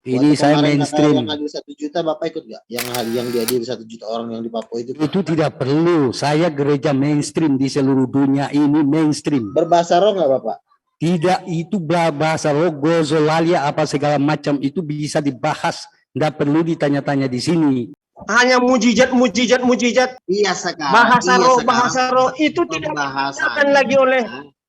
Ini Waktu saya kemarin mainstream. yang hadir 1 juta, Bapak ikut nggak? Yang dihadiri 1 juta orang yang di Papua itu? Itu tidak perlu. Saya gereja mainstream di seluruh dunia ini mainstream. Berbahasa roh nggak, Bapak? Tidak, itu bahasa roh, gozolalia, apa segala macam itu bisa dibahas. Tidak perlu ditanya-tanya di sini. Hanya mujizat. Iya sekarang. Bahasa roh itu tidak dibicarakan lagi oleh.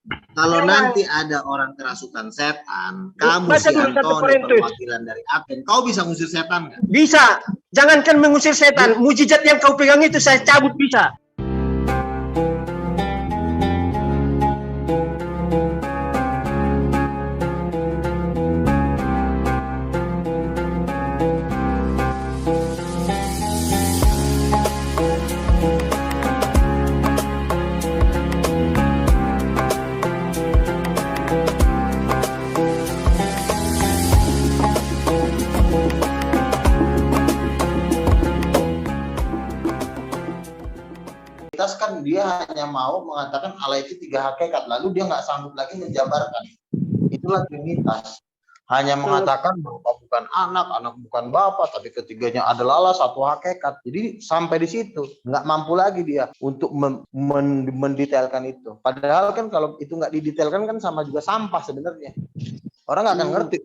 Kalau nanti ada orang kerasukan setan, kamu Baca si dulu 1 Antoni Korintus. perwakilan dari Aten, kau bisa ngusir setan nggak? Bisa. Jangankan mengusir setan, mujizat yang kau pegang itu saya cabut bisa. Kan dia hanya mau mengatakan Allah itu 3 hakikat, lalu dia nggak sanggup lagi menjabarkan. Itulah Trinitas. Hanya mengatakan Bapa bukan anak bukan Bapa, tapi ketiganya adalah Allah, 1 hakikat. Jadi sampai di situ nggak mampu lagi dia untuk mendetailkan itu. Padahal kan kalau itu nggak didetailkan kan sama juga sampah sebenarnya. Orang nggak akan ngerti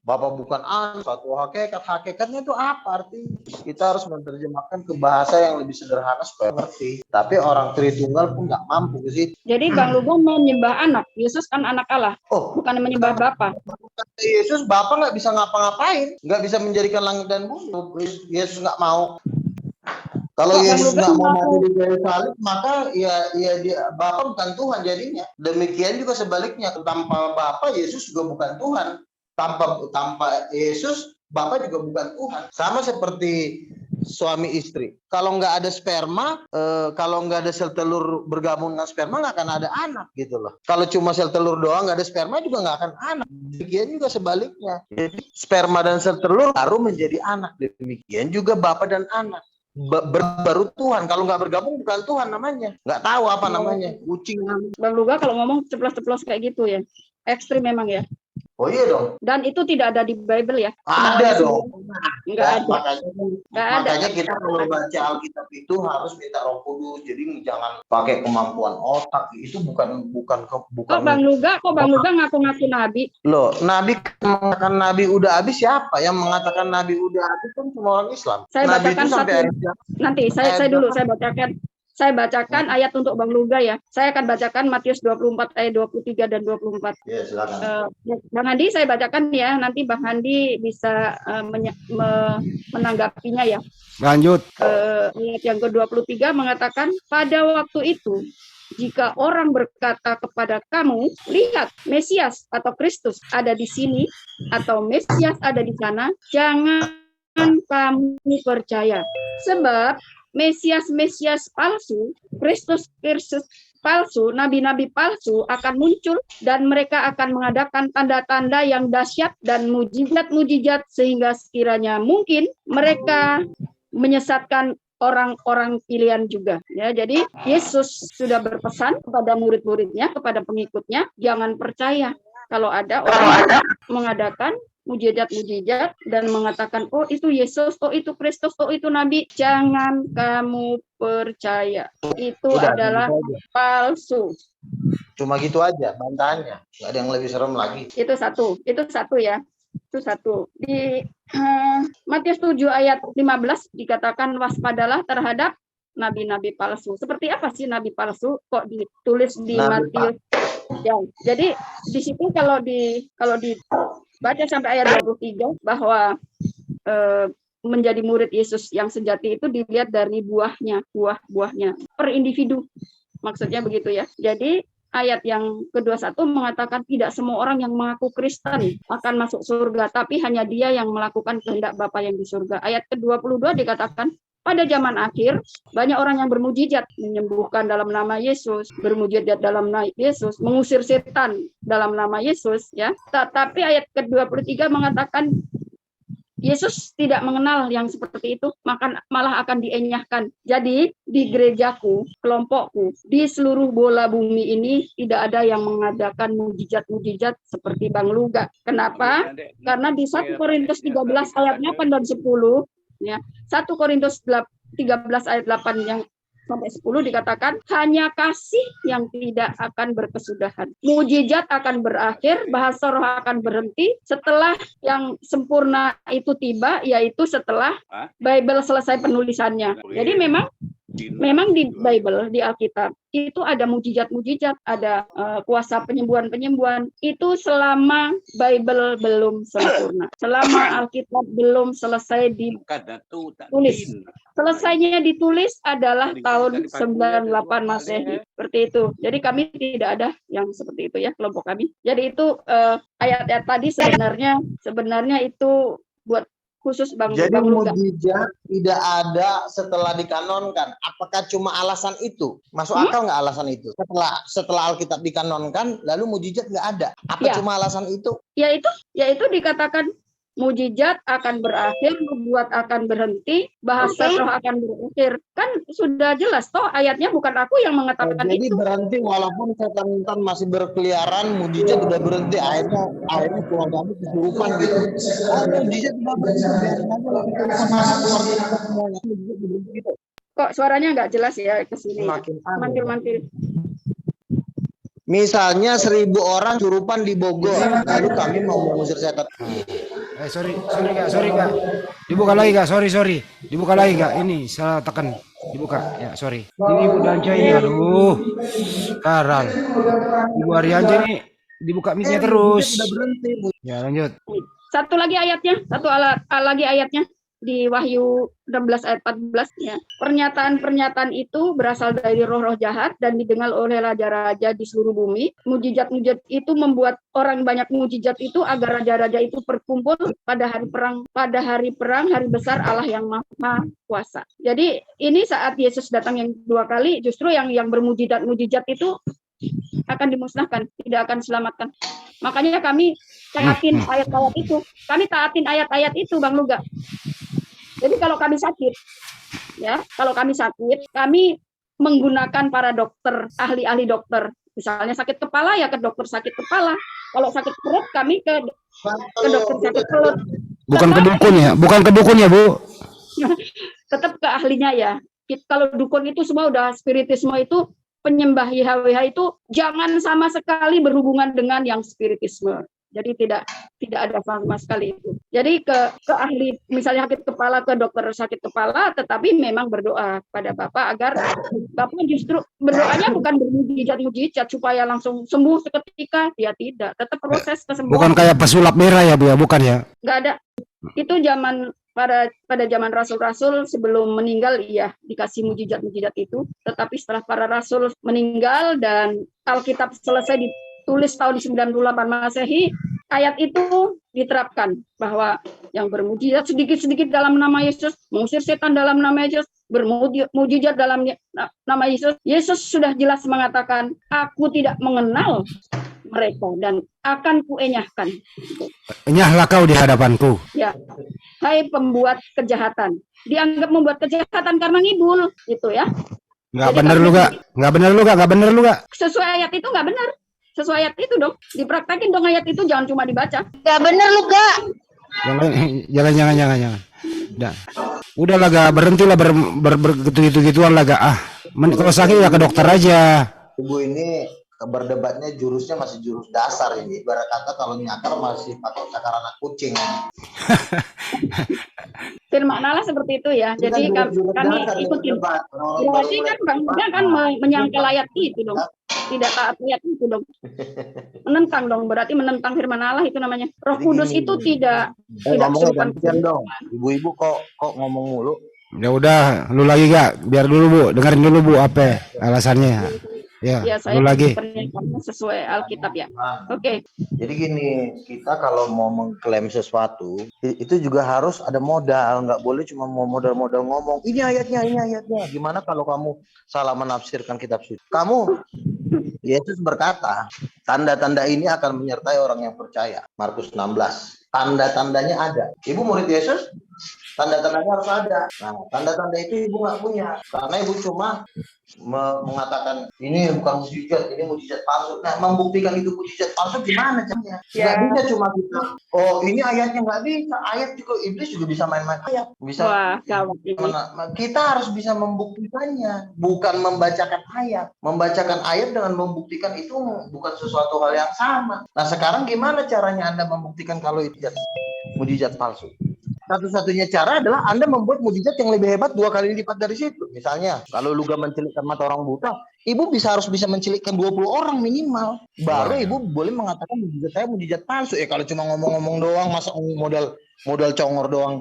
Bapak bukan anak, 1 hakikat. Hakikatnya itu apa artinya? Kita harus menerjemahkan ke bahasa yang lebih sederhana supaya ngerti. Tapi orang Tritunggal pun nggak mampu ke situ. Jadi Bang Lugo menyembah anak. Yesus kan anak Allah. Oh, bukan menyembah Bapa. Yesus Bapa nggak bisa ngapa-ngapain, nggak bisa menjadikan langit dan bumi. Yesus nggak mau. Kalau Yesus nggak mau mati di kayu salib, maka ya dia Bapa bukan Tuhan jadinya. Demikian juga sebaliknya, tanpa Bapa Yesus juga bukan Tuhan. Tanpa Yesus Bapa juga bukan Tuhan. Sama seperti suami istri. Kalau nggak ada sperma, kalau nggak ada sel telur bergabung dengan sperma, nggak akan ada anak gitu loh. Kalau cuma sel telur doang nggak ada sperma juga nggak akan anak. Demikian juga sebaliknya. Jadi sperma dan sel telur baru menjadi anak. Demikian juga Bapa dan anak. Baru Tuhan. Kalau nggak bergabung bukan Tuhan namanya. Nggak tahu apa namanya. Kucing. Bang Luga kalau ngomong ceplos-ceplos kayak gitu ya. Ekstrim memang ya. Oh iya dong. Dan itu tidak ada di Bible ya? Ada dong. Enggak ada. Makanya kita kalau baca Alkitab itu harus minta Roh Kudus. Jadi jangan pakai kemampuan otak. Itu bukan. Kok Bang Luga ngaku-ngaku nabi? Loh, nabi mengatakan nabi udah habis siapa? Yang mengatakan nabi udah habis kan cuma orang Islam. Saya nabi bacakan satu. Nanti saya bacakan ayat untuk Bang Luga ya. Saya akan bacakan Matius 24 ayat 23 dan 24. Ya, silakan. Bang Handi saya bacakan ya. Nanti Bang Handi bisa menanggapinya ya. Lanjut. Ayat yang ke-23 mengatakan, pada waktu itu jika orang berkata kepada kamu, lihat Mesias atau Kristus ada di sini atau Mesias ada di sana, jangan kamu percaya. Sebab Mesias palsu, Kristus palsu, nabi-nabi palsu akan muncul dan mereka akan mengadakan tanda-tanda yang dahsyat dan mujizat-mujizat sehingga sekiranya mungkin mereka menyesatkan orang-orang pilihan juga. Ya, jadi Yesus sudah berpesan kepada murid-muridnya, kepada pengikutnya, jangan percaya kalau ada orang mengadakan mujizat-mujizat dan mengatakan, oh itu Yesus, oh itu Kristus, oh itu Nabi, jangan kamu percaya. Itu adalah palsu. Cuma gitu aja bantahannya. Nggak ada yang lebih serem lagi. Itu satu ya. Itu satu. Di Matius 7 ayat 15 dikatakan waspadalah terhadap nabi-nabi palsu. Seperti apa sih nabi palsu? Kok ditulis di Matius? Ya, jadi di situ kalau dibaca sampai ayat 23 bahwa menjadi murid Yesus yang sejati itu dilihat dari buahnya per individu. Maksudnya begitu ya. Jadi ayat yang ke-21 mengatakan tidak semua orang yang mengaku Kristen akan masuk surga, tapi hanya dia yang melakukan kehendak Bapa yang di surga. Ayat ke-22 dikatakan pada zaman akhir, banyak orang yang bermujizat, menyembuhkan dalam nama Yesus, bermujizat dalam nama Yesus, mengusir setan dalam nama Yesus, ya. Tapi ayat ke-23 mengatakan Yesus tidak mengenal yang seperti itu, maka malah akan dienyahkan. Jadi di gerejaku, kelompokku, di seluruh bola bumi ini tidak ada yang mengadakan mujizat-mujizat seperti Bang Luga. Kenapa? Karena di 1 Korintus 13 ayat 8 dan 10, ya, 1 Korintus 13 ayat 8 yang sampai 10 dikatakan hanya kasih yang tidak akan berkesudahan. Mujizat akan berakhir, bahasa roh akan berhenti setelah yang sempurna itu tiba, yaitu setelah Bible selesai penulisannya. Jadi memang di Bible, di Alkitab itu ada mujizat-mujizat, ada kuasa penyembuhan-penyembuhan. Itu selama Bible belum sempurna, selama Alkitab belum selesai ditulis. Selesainya ditulis adalah tahun 98 Masehi. Seperti itu. Jadi kami tidak ada yang seperti itu ya, kelompok kami. Jadi itu ayat-ayat tadi sebenarnya itu buat khusus Bang Luga. Mujizat tidak ada setelah dikanonkan. Apakah cuma alasan itu? Masuk akal nggak alasan itu? Setelah Alkitab dikanonkan, lalu mujizat nggak ada. Apa cuma alasan itu? Yaitu dikatakan mujizat akan berakhir, nubuat akan berhenti, bahasa roh akan berakhir. Kan sudah jelas toh ayatnya, bukan aku yang mengatakan jadi itu. Berhenti walaupun setan masih berkeliaran, mujizat sudah berhenti. Akhirnya keluargamu kesurupan gitu. Mujizat sudah berhenti. Kok suaranya nggak jelas ya ke sini? Mantil-mantil. Misalnya 1.000 orang kesurupan di Bogor, lalu kami mau mengusir setan. Sorry kak, dibuka lagi kak, sorry, dibuka lagi kak, ini salah tekan, dibuka, ya sorry. Ini Ibu Danca ini, aduh, sekarang Ibu Arianja ini dibuka mic-nya terus. Ya lanjut. Satu lagi ayatnya di Wahyu 16 ayat 14 ya. Pernyataan-pernyataan itu berasal dari roh-roh jahat dan didengar oleh raja-raja di seluruh bumi. Mujizat-mujizat itu membuat orang banyak mujizat itu agar raja-raja itu berkumpul pada hari perang, hari besar Allah yang Maha Kuasa. Jadi ini saat Yesus datang yang 2 kali, justru yang bermujizat-mujizat itu akan dimusnahkan, tidak akan diselamatkan. Makanya kami taatin ayat-ayat itu. Kami taatin ayat-ayat itu, Bang Luga. Jadi kalau kami sakit, kami menggunakan para dokter, ahli-ahli dokter. Misalnya sakit kepala ya ke dokter sakit kepala. Kalau sakit perut kami ke dokter sakit perut. Bukan ke dukun ya, Bu. Tetap ke ahlinya ya. Kalau dukun itu semua udah spiritisme itu, penyembah YHWH itu jangan sama sekali berhubungan dengan yang spiritisme. Jadi tidak ada sama sekali itu. Jadi ke ahli misalnya sakit kepala ke dokter sakit kepala, tetapi memang berdoa pada Bapak agar Bapak justru berdoanya bukan bermujizat supaya langsung sembuh seketika, ya tidak. Tetap proses kesembuhan. Bukan kayak pesulap merah ya Bu ya, bukan ya? Nggak ada. Itu zaman pada zaman rasul-rasul sebelum meninggal iya dikasih mujizat-mujizat itu, tetapi setelah para rasul meninggal dan Alkitab selesai ditulis tahun 98 Masehi, ayat itu diterapkan bahwa yang bermujizat sedikit-sedikit dalam nama Yesus, mengusir setan dalam nama Yesus, bermujizat dalam nama Yesus. Yesus sudah jelas mengatakan, aku tidak mengenal mereka dan akan kuenyahkan. Enyahlah kau di hadapanku. Ya, hai pembuat kejahatan. Dianggap membuat kejahatan karena ngibul, gitu ya. Nggak bener lu gak? Sesuai ayat itu nggak benar. Sesuai ayat itu dong. Dipraktekin dong ayat itu, jangan cuma dibaca. Gak bener lu gak? Jangan. Udahlah gak, berhentilah gitu-gituan lah gak. Kalau sakit ya ke dokter aja. Ibu ini berdebatnya jurusnya masih jurus dasar ini. Ibarat kata kalau nyakar masih pakai cakar anak kucing. Firman Allah seperti itu ya. Jadi kami ikutin. Berarti kan Bang Buddha kan menyangkal ayat itu dong. Tidak taat ayat itu dong. Menentang dong. Berarti menentang firman Allah itu namanya. Roh Kudus itu tidak kesurupan. Ibu-ibu kok ngomong mulu. Ya udah, lu lagi gak? Biar dulu Bu, dengerin dulu Bu apa alasannya. Ya saya lu lagi. Sesuai Alkitab ya. Oke. Jadi gini, kita kalau mau mengklaim sesuatu itu juga harus ada modal, nggak boleh cuma mau modal-modal ngomong ini ayatnya. Gimana kalau kamu salah menafsirkan kitab suci? Yesus berkata, tanda-tanda ini akan menyertai orang yang percaya. Markus 16. tanda-tandanya ada. Ibu murid Yesus, tanda-tandanya harus ada. Nah, tanda-tanda itu ibu nggak punya, karena ibu cuma mengatakan ini bukan mujizat, ini mujizat palsu. Nah, membuktikan itu mujizat palsu gimana caranya? Nggak bisa cuma kita, oh ini ayatnya, nggak bisa. Ayat juga, iblis juga bisa main-main ayat. Bisa. Wah, gawat ini. Kita harus bisa membuktikannya, bukan membacakan ayat. Membacakan ayat dengan membuktikan itu bukan sesuatu hal yang sama. Nah, sekarang gimana caranya Anda membuktikan kalau itu mujizat palsu? Satu-satunya cara adalah Anda membuat mujizat yang lebih hebat 2 kali lipat dari situ. Misalnya, kalau Luga mencelikkan mata orang buta, ibu harus bisa mencelikkan 20 orang minimal. Baru ibu boleh mengatakan mujizat saya mujizat palsu. Kalau cuma ngomong-ngomong doang, masa modal congor doang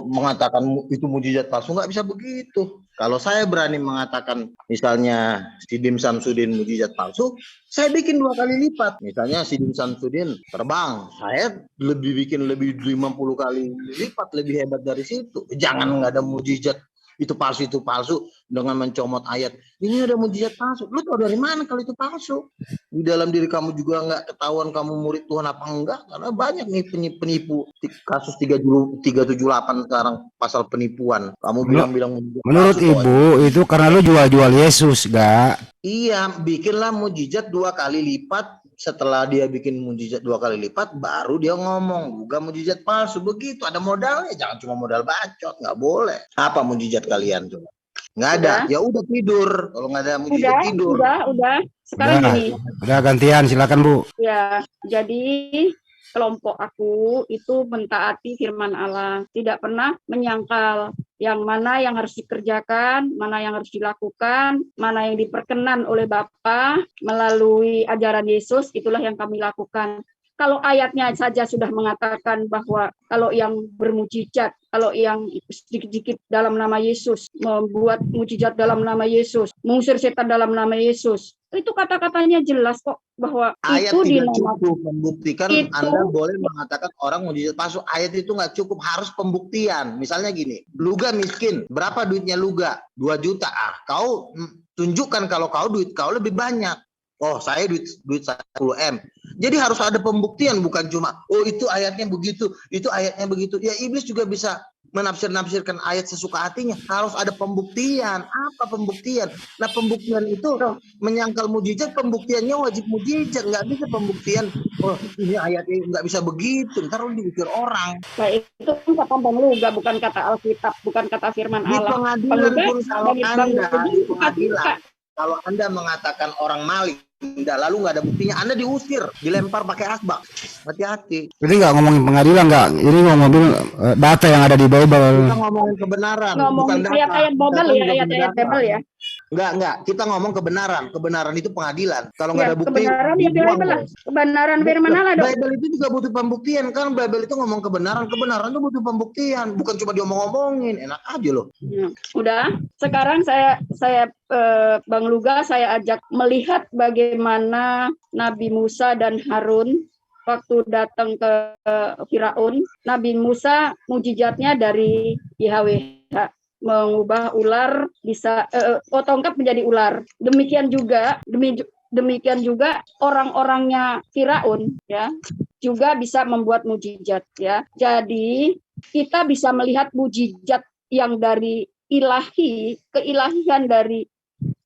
mengatakan itu mujizat palsu, nggak bisa begitu. Kalau saya berani mengatakan misalnya Sidim Samsudin mujizat palsu, saya bikin 2 kali lipat. Misalnya Sidim Samsudin terbang, saya bikin lebih 50 kali lipat lebih hebat dari situ. Jangan nggak ada mujizat itu palsu dengan mencomot ayat. Ini ada mujizat palsu. Lu tahu dari mana kalau itu palsu? Di dalam diri kamu juga nggak ketahuan kamu murid Tuhan apa enggak? Karena banyak nih penipu. Kasus 378 sekarang pasal penipuan. Kamu bilang menurut ibu itu karena lu jual-jual Yesus, gak? Iya, bikinlah mujizat 2 kali lipat. Setelah dia bikin mujizat 2 kali lipat, baru dia ngomong juga mujizat palsu. Begitu, ada modalnya. Jangan cuma modal bacot, nggak boleh. Apa mujizat kalian tuh? Nggak ada. Ya udah tidur. Kalau nggak ada mujizat tidur. Udah. Sekarang gini. Udah gantian, silakan Bu. Ya, jadi kelompok aku itu mentaati firman Allah, tidak pernah menyangkal yang mana yang harus dikerjakan, mana yang harus dilakukan, mana yang diperkenan oleh Bapa melalui ajaran Yesus, itulah yang kami lakukan. Kalau ayatnya saja sudah mengatakan bahwa kalau yang bermujizat, kalau yang sedikit-sedikit dalam nama Yesus, membuat mujizat dalam nama Yesus, mengusir setan dalam nama Yesus, itu kata-katanya jelas kok bahwa ayat itu tidak cukup membuktikan itu, Anda boleh mengatakan orang mujizat palsu. Ayat itu nggak cukup, harus pembuktian. Misalnya gini, Luga miskin, berapa duitnya Luga? 2 juta. Kau tunjukkan kalau kau duit kau lebih banyak. Oh, saya duit saya 10 M. Jadi harus ada pembuktian, bukan cuma oh itu ayatnya begitu, itu ayatnya begitu. Ya iblis juga bisa menafsirkan ayat sesuka hatinya. Harus ada pembuktian. Apa pembuktian? Nah, pembuktian itu menyangkal mujizat, pembuktiannya wajib mujizat. Nggak bisa pembuktian, oh ini ayatnya nggak bisa begitu. Ntar lu dipikir orang. Nah, itu kan kata Bang Luga, bukan kata Alkitab, bukan kata firman Di Allah. pengadilan pun kalau Anda, kalau Anda mengatakan orang maling, lalu nggak ada buktinya, Anda diusir, dilempar pakai asbak. Hati-hati. Ini nggak ngomongin pengadilan, nggak? Ini ngomongin data yang ada di Bible. Kita ngomongin kebenaran, bukan data. Ayat-ayat Bible ya, ayat-ayat Bible ya. Enggak. Kita ngomong kebenaran. Kebenaran itu pengadilan. Kalau nggak ada bukti, kebenaran ya Bible. Kebenaran firman Allah dong. Bible itu juga butuh pembuktian. Kan Bible itu ngomong kebenaran. Kebenaran itu butuh pembuktian. Bukan cuma diomong-omongin. Enak aja loh. Ya, udah. Sekarang saya Bang Luga, saya ajak melihat bagaimana Nabi Musa dan Harun waktu datang ke Firaun. Nabi Musa mujizatnya dari YHWH, mengubah ular bisa tongkat menjadi ular. Demikian juga orang-orangnya Firaun ya juga bisa membuat mujizat ya. Jadi kita bisa melihat mujizat yang dari ilahi, keilahian dari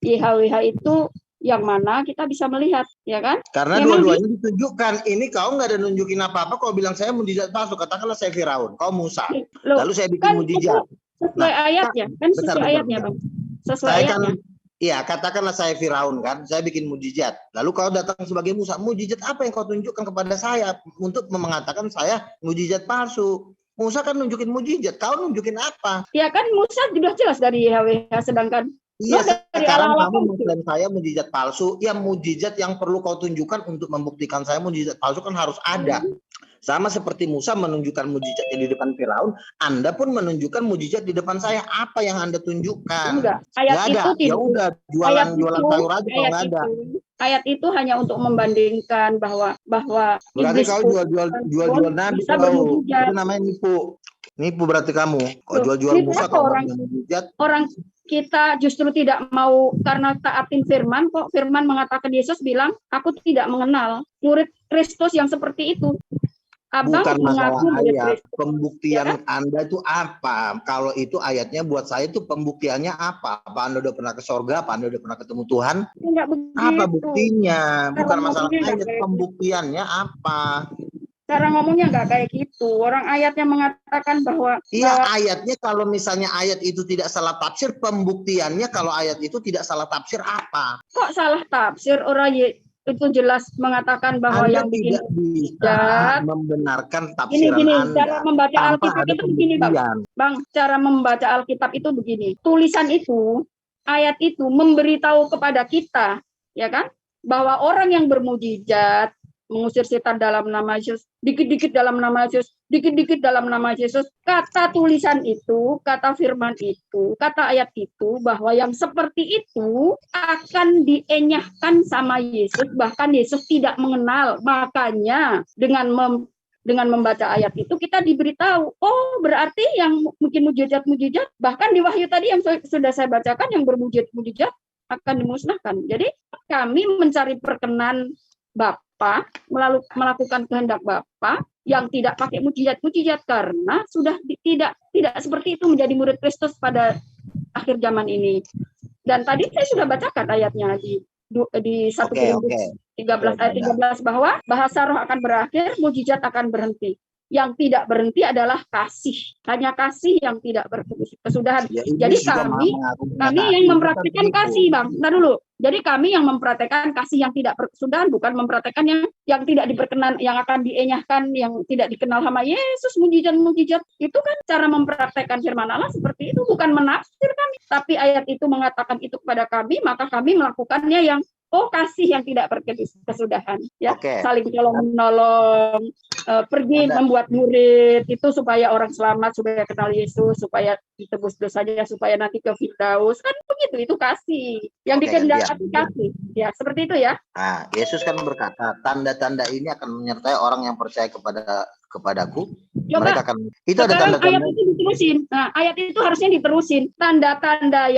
YHWH itu yang mana kita bisa melihat, ya kan? Karena dua-duanya ditunjukkan. Ini kau nggak ada nunjukin apa-apa. Kau bilang saya mujizat palsu. Katakanlah saya Firaun, kau Musa. Lalu saya bikin mujizat. Sesuai ayatnya, kan sesuai ayatnya, Bang. Sesuai ayatnya. Iya, katakanlah saya Firaun kan, saya bikin mujizat. Lalu kau datang sebagai Musa. Mujizat apa yang kau tunjukkan kepada saya untuk mengatakan saya mujizat palsu? Musa kan nunjukin mujizat, kau nunjukin apa? Ya kan Musa sudah jelas dari YHWH, sedangkan iya, sekarang kamu mengklaim saya mujizat palsu. Ya, mujizat yang perlu kau tunjukkan untuk membuktikan saya mujizat palsu kan harus ada. Sama seperti Musa menunjukkan mujizatnya di depan Firaun, Anda pun menunjukkan mujizat di depan saya. Apa yang Anda tunjukkan? Enggak, ayat itu tidak. Ya udah, jualan sayur aja kalau nggak ada. Ayat itu hanya untuk membandingkan bahwa berarti kau jual nabi kau. Itu namanya nipu berarti kamu. Kau jual Musa kau mujizat. Orang kita justru tidak mau karena taatin firman, kok firman mengatakan Yesus bilang, aku tidak mengenal murid Kristus yang seperti itu. Abang Bukan masalah mengaku murid ayat. Kristus. Pembuktian Ya Anda itu apa? Kalau itu ayatnya buat saya itu pembuktiannya apa? Apa Anda udah pernah ke sorga? Apa Anda udah pernah ketemu Tuhan? Enggak Apa begitu. buktinya? Cara Bukan masalah ngomongnya nggak ayat, kayak gitu. pembuktiannya apa? Cara ngomongnya nggak kayak gitu. Orang ayatnya mengatakan bahwa Iya, ayatnya kalau misalnya ayat itu tidak salah tafsir, pembuktiannya kalau ayat itu tidak salah tafsir apa? kok salah tafsir orang itu jelas mengatakan bahwa Anda yang bikin tidak bisa mujizat. membenarkan Gini, tafsiran cara Anda membaca tanpa Alkitab ada itu begini, Bang. pembuktian. Bang, cara membaca Alkitab itu begini. Tulisan itu, ayat itu memberitahu kepada kita, ya kan, bahwa orang yang bermujizat, mengusir setan dalam nama Yesus, dikit-dikit dalam nama Yesus, dikit-dikit dalam nama Yesus. Kata tulisan itu, kata firman itu, kata ayat itu, bahwa yang seperti itu akan dienyahkan sama Yesus, bahkan Yesus tidak mengenal. Makanya dengan membaca ayat itu kita diberitahu, oh berarti yang mungkin mujizat-mujizat, bahkan di Wahyu tadi yang sudah saya bacakan, yang bermujizat-mujizat akan dimusnahkan. Jadi kami mencari perkenan Bapa, melakukan kehendak Bapa yang tidak pakai mujizat-mujizat, karena sudah tidak seperti itu menjadi murid Kristus pada akhir zaman ini. Dan tadi saya sudah bacakan ayatnya di 1 Korintus 13 ayat 13 bahwa bahasa roh akan berakhir, mujizat akan berhenti. Yang tidak berhenti adalah kasih. Hanya kasih yang tidak berkesudahan. Ya, Jadi kami yang mempraktikkan kasih, Bang. Nah dulu. Jadi kami yang mempraktekkan kasih yang tidak berkesudahan, bukan mempraktekkan yang tidak diperkenan, yang akan dienyahkan, yang tidak dikenal sama Yesus, mujizat-mujizat. Itu kan cara mempraktekkan firman Allah seperti itu, bukan menafsir kami. Tapi ayat itu mengatakan itu kepada kami, maka kami melakukannya yang kasih yang tidak berkesudahan, ya. Saling tolong-menolong, pergi membuat murid itu supaya orang selamat, supaya kenal Yesus, supaya ditebus dosanya, supaya nanti ke Firdaus, kan begitu, itu kasih yang dikehendaki kasih, ya seperti itu ya. Nah, Yesus kan berkata, tanda-tanda ini akan menyertai orang yang percaya kepadaku. Coba, mereka akan itu ada tanda-tanda. Ayat itu diterusin. Nah, ayat itu harusnya diterusin. Tanda-tanda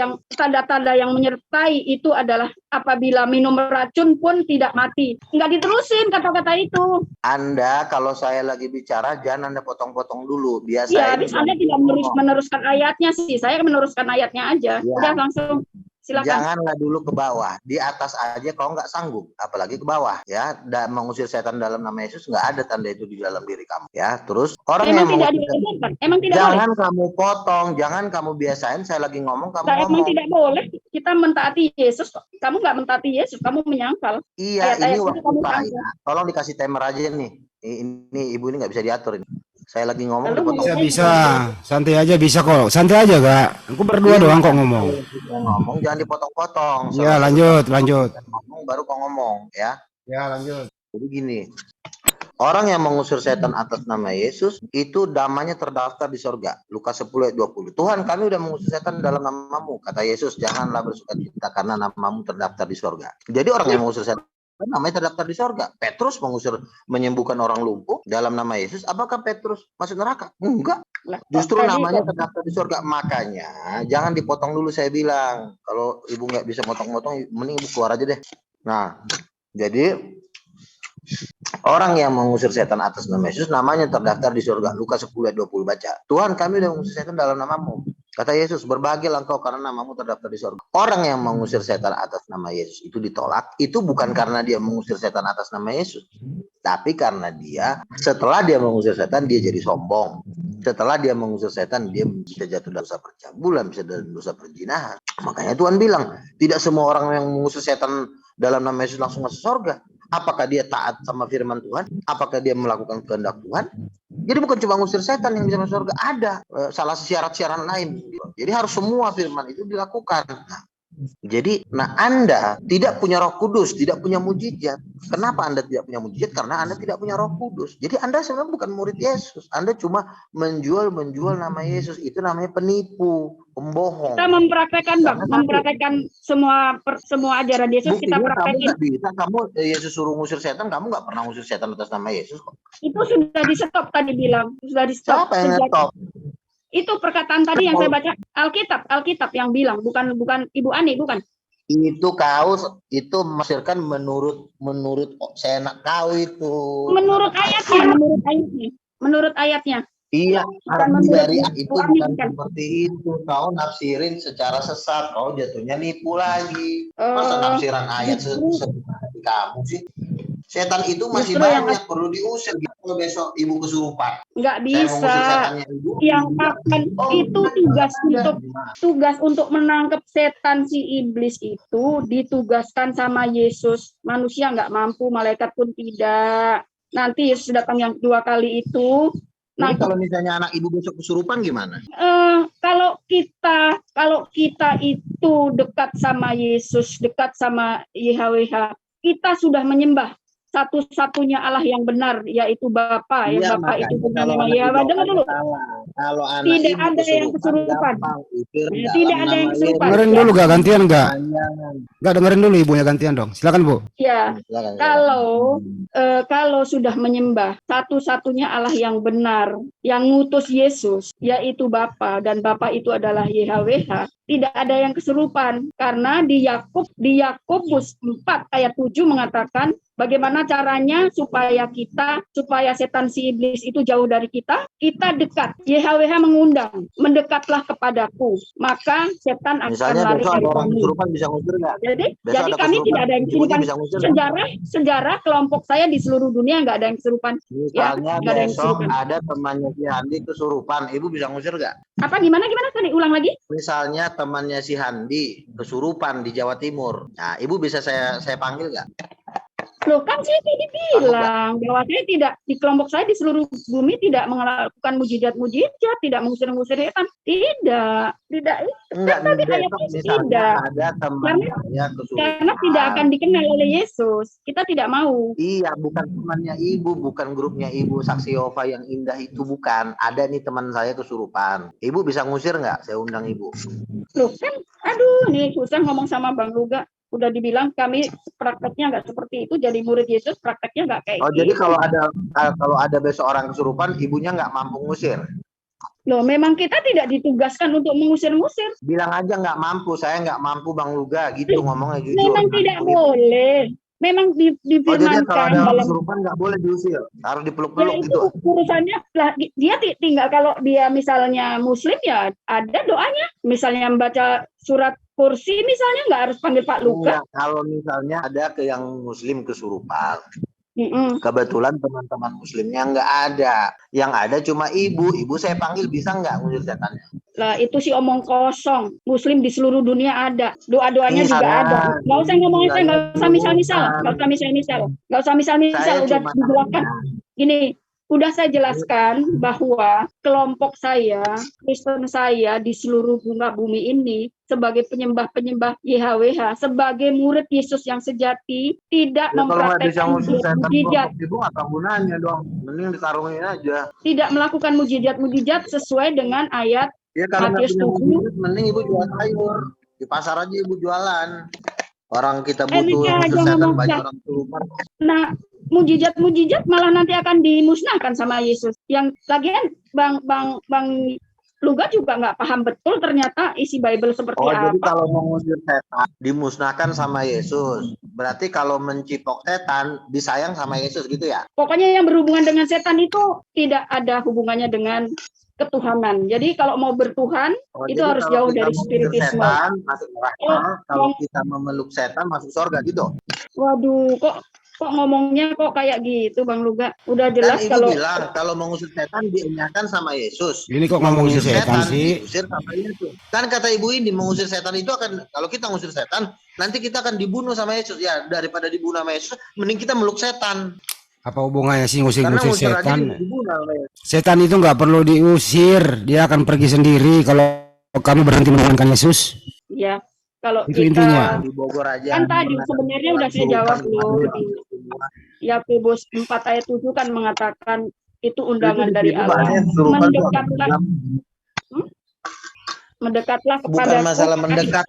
yang menyertai itu adalah apabila minum racun pun tidak mati. Enggak diterusin kata-kata itu. Anda kalau saya lagi bicara jangan Anda potong-potong dulu. Biasa. Ya, habis Anda tidak meneruskan ayatnya sih. Saya meneruskan ayatnya aja. Ya. Udah langsung. Silakan. Janganlah dulu ke bawah, di atas aja kalau nggak sanggup, apalagi ke bawah, ya. Dan mengusir setan dalam nama Yesus nggak ada tanda itu di dalam diri kamu, ya. Terus orang yang tidak dibolehkan, emang tidak jangan boleh. Kamu potong, jangan kamu biasain. Saya lagi ngomong, kamu ngomong. Emang tidak boleh. Kita mentaati Yesus, kamu nggak mentaati Yesus, kamu menyangkal. Iya, ini waktu saya. Tolong dikasih timer aja nih. Ini ibu ini nggak bisa diatur ini. Saya lagi ngomong bisa, santai aja bisa kok, santai aja Kak. Aku berdua doang kok ngomong. Ngomong jangan dipotong-potong. Ya lanjut. Ngomong baru kok ngomong, ya. Ya lanjut. Jadi gini, orang yang mengusir setan atas nama Yesus itu damanya terdaftar di sorga. Lukas 10 ayat 20. Tuhan, kami udah mengusir setan dalam namamu. Kata Yesus, janganlah bersukacita karena namamu terdaftar di sorga. Jadi orang yang mengusir setan namanya terdaftar di sorga. Petrus menyembuhkan orang lumpuh dalam nama Yesus. Apakah Petrus masuk neraka? Enggak. Justru namanya terdaftar di sorga. Makanya jangan dipotong dulu, saya bilang. Kalau ibu nggak bisa motong-motong, mending ibu keluar aja deh. Nah, jadi orang yang mengusir setan atas nama Yesus namanya terdaftar di surga. Lukas 10 ayat 20 baca. Tuhan, kami udah mengusir setan dalam namamu. Kata Yesus, berbahagialah engkau karena namamu terdaftar di surga. Orang yang mengusir setan atas nama Yesus itu ditolak. Itu bukan karena dia mengusir setan atas nama Yesus. Tapi karena setelah dia mengusir setan, dia jadi sombong. Setelah dia mengusir setan, dia bisa jatuh dalam dosa percabulan, bisa dalam dosa perzinahan. Makanya Tuhan bilang, tidak semua orang yang mengusir setan dalam nama Yesus langsung masuk surga. Apakah dia taat sama firman Tuhan? Apakah dia melakukan kehendak Tuhan? Jadi bukan cuma ngusir setan yang bisa masuk surga, ada salah syarat-syarat lain. Jadi harus semua firman itu dilakukan. Nah, Anda tidak punya Roh Kudus, tidak punya mujizat. Kenapa Anda tidak punya mujizat? Karena Anda tidak punya Roh Kudus. Jadi Anda sebenarnya bukan murid Yesus. Anda cuma menjual nama Yesus. Itu namanya penipu, pembohong. Kita mempraktekkan semua ajaran Yesus. Kita praktekin. Kamu Yesus suruh ngusir setan, kamu nggak pernah ngusir setan atas nama Yesus kok. Itu sudah di stop tadi bilang. Sudah di stop. Siapa yang nge-stop? Itu perkataan tadi yang saya baca, Alkitab yang bilang, bukan Ibu Ani, bukan. Itu kau itu menafsirkan menurut seenak kau itu. Menurut ayatnya. Iya, Bukan arti menurut dari itu bukan kan. seperti itu. Kau nafsirin secara sesat, kau jatuhnya nipu lagi. Masa nafsiran ayat seperti kamu sih? Setan itu masih Justru yang banyak, perlu diusir. Gitu. Kalau besok ibu kesurupan, nggak saya mengusir bisa. setannya ibu. Yang akan itu tugas untuk menangkap setan si iblis itu ditugaskan sama Yesus. Manusia nggak mampu, malaikat pun tidak. Nanti Yesus datang yang 2 kali itu. Jadi Nah, kalau misalnya anak ibu besok kesurupan gimana? kalau kita itu dekat sama Yesus, dekat sama YHWH, kita sudah menyembah satu-satunya Allah yang benar, yaitu Bapa, yang Iya, Bapa itu makanya bukan kalau nama anak Yahweh. ibu Dengar dulu, kalau anak tidak ibu ada yang kesurupan. gampang, usir Tidak dalam ada yang nama kesurupan. Dengerin dulu gak gantian gak? Jangan. Gak dengerin dulu ibunya gantian dong. Silakan Bu. Ya, Silakan. kalau sudah menyembah satu-satunya Allah yang benar, yang ngutus Yesus, yaitu Bapa, dan Bapa itu adalah YHWH, tidak ada yang kesurupan. Karena di Yakobus 4 ayat 7 mengatakan, bagaimana caranya supaya setan si iblis itu jauh dari kita dekat. YHWH mengundang, mendekatlah kepadaku, maka setan akan Misalnya lari besok dari ada orang kami. kesurupan bisa ngusir nggak? Jadi Besok ada kami kesurupan, tidak ada yang ibunya kesurupan. bisa ngusir nggak? Sejarah kelompok saya di seluruh dunia nggak ada yang kesurupan. Misalnya nggak ada yang besok kesurupan. ada temannya si Handi kesurupan, ibu bisa ngusir nggak? Apa gimana tadi ulang lagi? Misalnya temannya si Handi kesurupan di Jawa Timur, nah ibu bisa saya panggil nggak? Loh, kan saya tadi bilang bahwa saya tidak, di kelompok saya di seluruh bumi tidak melakukan mujizat-mujizat, tidak mengusir-ngusir setan. Tidak itu. Enggak, Tadi besok ayatnya misalnya tidak. ada teman saya kesurupan. Karena tidak akan dikenal oleh Yesus. Kita tidak mau. Iya, bukan temannya ibu, bukan grupnya ibu Saksi Yehova yang indah itu, bukan. Ada nih teman saya kesurupan. Ibu bisa ngusir nggak? Saya undang ibu. Loh kan, aduh, nih susah ngomong sama Bang Luga. Udah dibilang kami prakteknya nggak seperti itu, jadi murid Yesus prakteknya nggak kayak Oh, gitu. jadi kalau ada besok orang kesurupan, ibunya nggak mampu ngusir. Loh, memang kita tidak ditugaskan untuk mengusir-ngusir. Bilang aja nggak mampu, saya nggak mampu Bang Luga, gitu ngomongnya jujur. Memang tidak boleh. Memang Oh, jadi kalau difirmankan ada orang dalam kesurupan nggak boleh diusir, harus ya dipeluk-peluk itu gitu. urusannya lah, dia tinggal kalau dia misalnya muslim ya ada doanya, misalnya membaca surat kursi misalnya nggak harus panggil Pak Luka. Enggak, kalau misalnya ada yang muslim kesurupan, Mm-mm. kebetulan teman-teman muslimnya nggak ada, yang ada cuma ibu saya panggil bisa nggak ngusir setannya? Lah itu sih omong kosong. Muslim di seluruh dunia ada, doa-doanya Iya, juga ada. Nggak usah ngomongin saya, nggak usah misal-misal, Saya udah cuma dijelaskan. Gini, udah saya jelaskan bahwa kelompok saya, Kristen saya di seluruh bumi ini sebagai penyembah-penyembah YHWH, sebagai murid Yesus yang sejati, tidak ya, kalau nggak bisa mempraktekkan ngusir setan mujizat, kelompok ibu apa gunanya dong? Mending dikarungin aja. tidak melakukan mujizat-mujizat sesuai dengan ayat Ya kalau nggak Matius punya 7. mujizat, mending ibu jual sayur di pasar aja, ibu jualan. Orang kita butuh Enak aja ngusir setan, ngomong, banyak Bang. orang kesurupan. Nah, mujizat malah nanti akan dimusnahkan sama Yesus. Yang lagian Bang Luga juga nggak paham betul ternyata isi Bible seperti Oh, apa. jadi kalau mau ngusir setan dimusnahkan sama Yesus. Berarti kalau mencipok setan disayang sama Yesus gitu ya? Pokoknya yang berhubungan dengan setan itu tidak ada hubungannya dengan ketuhanan. Jadi kalau mau bertuhan itu jadi harus kalau jauh kita dari mengusir spiritisme. setan masuk neraka, kalau kita memeluk setan masuk surga gitu. Waduh, kok ngomongnya kok kayak gitu Bang Luga? Udah Kan jelas ibu bilang kalau mengusir setan diingatkan sama Yesus. Ini kok ngomongin setan sih? Diusir sama Yesus. Kan kata ibu ini mengusir setan itu akan, kalau kita ngusir setan nanti kita akan dibunuh sama Yesus. Ya daripada dibunuh sama Yesus, mending kita meluk setan. Apa hubungannya sih ngusir Karena ngusir aja setan? dibunuh sama Yesus. Setan itu nggak perlu diusir, dia akan pergi sendiri kalau kamu berhenti melawankan Yesus. ya kalau Itu kita intinya. Di Bogor aja. kan tadi sebenarnya udah saya jawab loh di Yakobus 4 ayat 7 kan mengatakan itu undangan dari Allah mendekatlah Mendekatlah Bukan kepada masalah mendekat,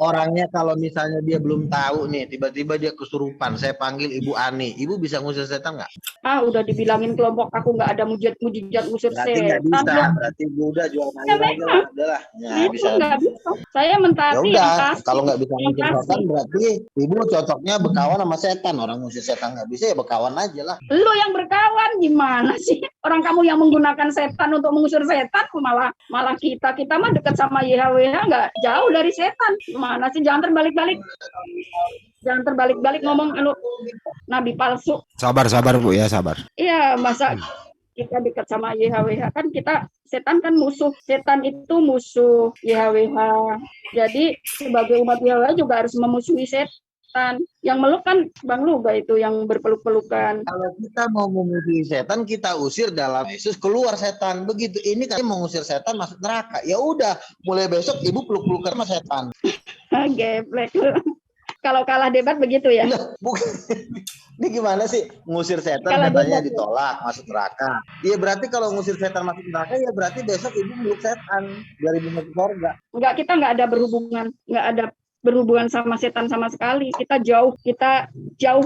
orangnya kalau misalnya dia belum tahu nih, tiba-tiba dia kesurupan, saya panggil Ibu Ani, Ibu bisa ngusir setan nggak? udah dibilangin kelompok aku nggak ada mujizat ngusir Berarti nggak setan bisa, loh. berarti Ibu udah jual Ya sayur aja lah, memang udahlah. Ya itu bisa. nggak bisa. Saya Ya mentaati yang udah, kasih. kalau nggak bisa Yang ngusir setan kasih. berarti Ibu cocoknya berkawan sama setan. Orang ngusir setan nggak bisa ya berkawan aja lah. Lu yang berkawan gimana sih? Orang kamu yang menggunakan setan untuk mengusir setan, malah kita mah dekat sama YHWH nggak jauh dari setan. Gimana sih? Jangan terbalik-balik ngomong nabi palsu. Sabar Bu ya, sabar. Iya, masa kita dekat sama YHWH kan setan kan musuh. Setan itu musuh YHWH. Jadi sebagai umat YHWH juga harus memusuhi setan. Yang meluk kan Bang Luga itu yang berpeluk-pelukan. Kalau kita mau memusuhi setan, kita usir dalam Yesus, keluar setan. Begitu. Ini kan mengusir setan masuk neraka. Ya udah, mulai besok Ibu peluk-pelukan sama setan. Geblek. Kalau kalah debat begitu ya. Nah, bukan. Ini gimana sih ngusir setan Kalau katanya debat, ditolak masuk neraka. Iya berarti kalau ngusir setan masuk neraka ya berarti besok Ibu meluk setan biar Ibu masuk surga. Enggak, kita nggak ada berhubungan sama setan sama sekali. Kita jauh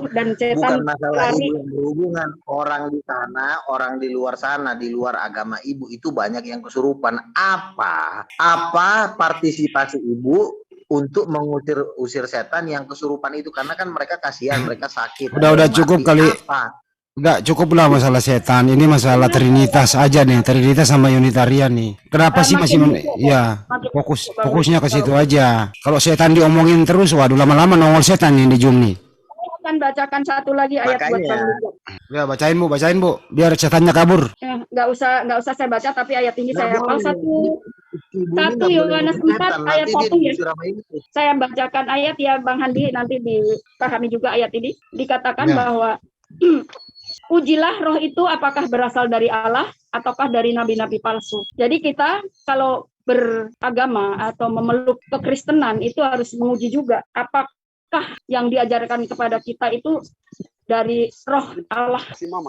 dan setan Bukan masalah lari. Ibu yang berhubungan. Orang di sana, orang di luar sana, di luar agama Ibu itu banyak yang kesurupan. Apa partisipasi Ibu untuk usir setan yang kesurupan itu? Karena kan mereka kasihan, mereka sakit. Udah cukup kali. Apa? Enggak cukup lah masalah setan. Ini masalah Trinitas aja nih, Trinitas sama Unitarian nih. Kenapa sih masih ya fokusnya ke situ aja. Kalau setan diomongin terus, waduh lama-lama nongol setan nih di Zoom nih. Saya akan bacakan satu lagi ayat buat Makanya. Bang Luga. Ya bacain bu, biar setannya kabur. Nggak usah saya baca, tapi ayat ini saya hafal satu Ibu ini nggak boleh Yohanes ngusir 4 setan, ayat nanti 1 dia ya. diusir sama Ibu. Saya bacakan ayat ya Bang Handi, nanti dipahami juga ayat ini. Dikatakan Ya. bahwa ujilah roh itu apakah berasal dari Allah ataukah dari nabi-nabi palsu. Jadi kita kalau beragama atau memeluk kekristenan itu harus menguji juga apakah yang diajarkan kepada kita itu dari roh Allah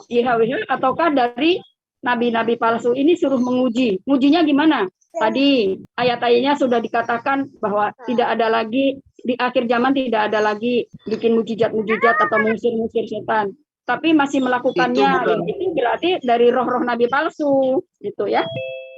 YHWH ataukah dari nabi-nabi palsu. Ini suruh menguji. Ujinya gimana? Tadi ayat-ayatnya sudah dikatakan bahwa tidak ada lagi di akhir zaman, tidak ada lagi bikin mujizat-mujizat atau mengusir-ngusir setan. Tapi masih melakukannya, itu berarti dari roh-roh nabi palsu, gitu ya.